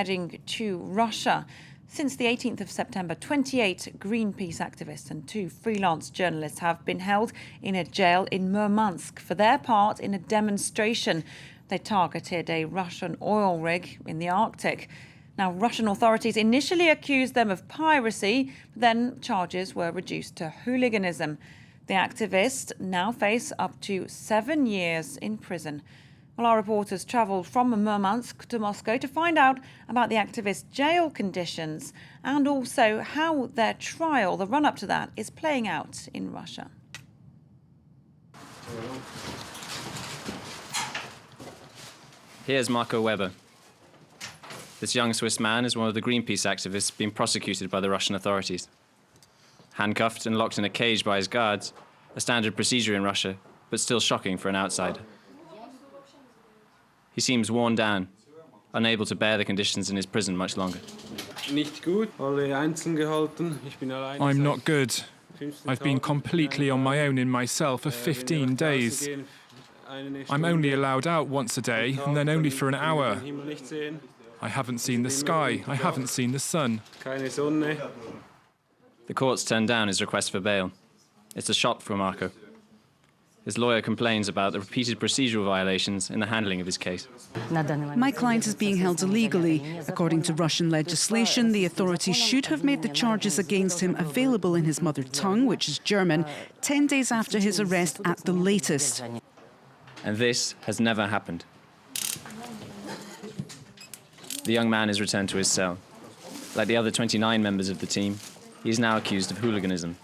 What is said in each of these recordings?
Heading to Russia. Since the 18th of September, 28 Greenpeace activists and 2 freelance journalists have been held in a jail in Murmansk for their part in a demonstration. They targeted a Russian oil rig in the Arctic. Now, Russian authorities initially accused them of piracy, but then charges were reduced to hooliganism. The activists now face up to 7 years in prison. Well, our reporters travelled from Murmansk to Moscow to find out about the activists' jail conditions and also how their trial, the run-up to that, is playing out in Russia. Here's Marco Weber. This young Swiss man is one of the Greenpeace activists being prosecuted by the Russian authorities. Handcuffed and locked in a cage by his guards, a standard procedure in Russia, but still shocking for an outsider. He seems worn down, unable to bear the conditions in his prison much longer. I'm not good. I've been completely on my own in my cell for 15 days. I'm only allowed out once a day, and then only for an hour. I haven't seen the sky. I haven't seen the sun. The courts turned down his request for bail. It's a shock for Marco. His lawyer complains about the repeated procedural violations in the handling of his case. My client is being held illegally. According to Russian legislation, the authorities should have made the charges against him available in his mother tongue, which is German, 10 days after his arrest at the latest. And this has never happened. The young man is returned to his cell. Like the other 29 members of the team, he is now accused of hooliganism,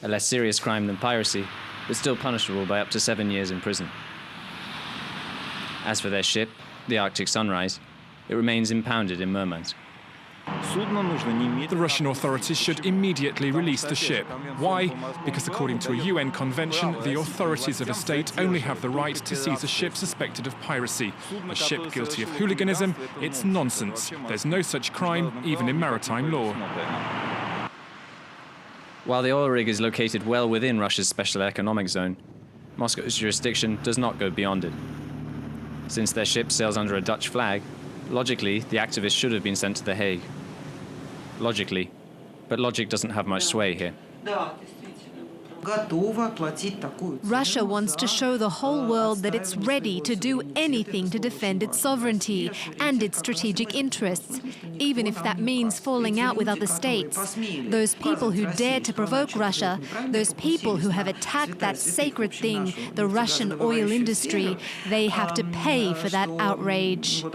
a less serious crime than piracy, but still punishable by up to 7 years in prison. As for their ship, the Arctic Sunrise, it remains impounded in Murmansk. The Russian authorities should immediately release the ship. Why? Because according to a UN convention, the authorities of a state only have the right to seize a ship suspected of piracy. A ship guilty of hooliganism? It's nonsense. There's no such crime, even in maritime law. While the oil rig is located well within Russia's special economic zone, Moscow's jurisdiction does not go beyond it. Since their ship sails under a Dutch flag, logically, the activists should have been sent to The Hague. Logically, but logic doesn't have much sway here. Russia wants to show the whole world that it's ready to do anything to defend its sovereignty and its strategic interests, even if that means falling out with other states. Those people who dare to provoke Russia, those people who have attacked that sacred thing, the Russian oil industry, they have to pay for that outrage.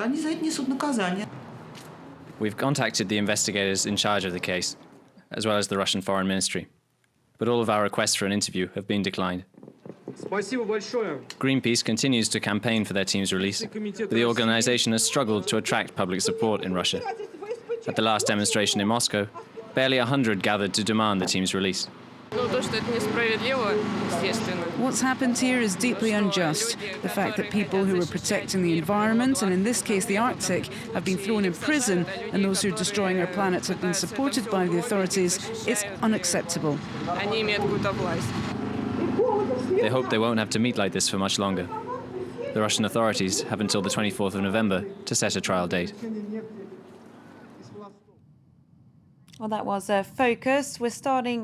We've contacted the investigators in charge of the case, as well as the Russian Foreign Ministry. But all of our requests for an interview have been declined. Greenpeace continues to campaign for their team's release, but the organization has struggled to attract public support in Russia. At the last demonstration in Moscow, barely 100 gathered to demand the team's release. What's happened here is deeply unjust. The fact that people who are protecting the environment, and in this case the Arctic, have been thrown in prison, and those who are destroying our planet have been supported by the authorities, is unacceptable. They hope they won't have to meet like this for much longer. The Russian authorities have until the 24th of November to set a trial date. Well, that was a focus. We're starting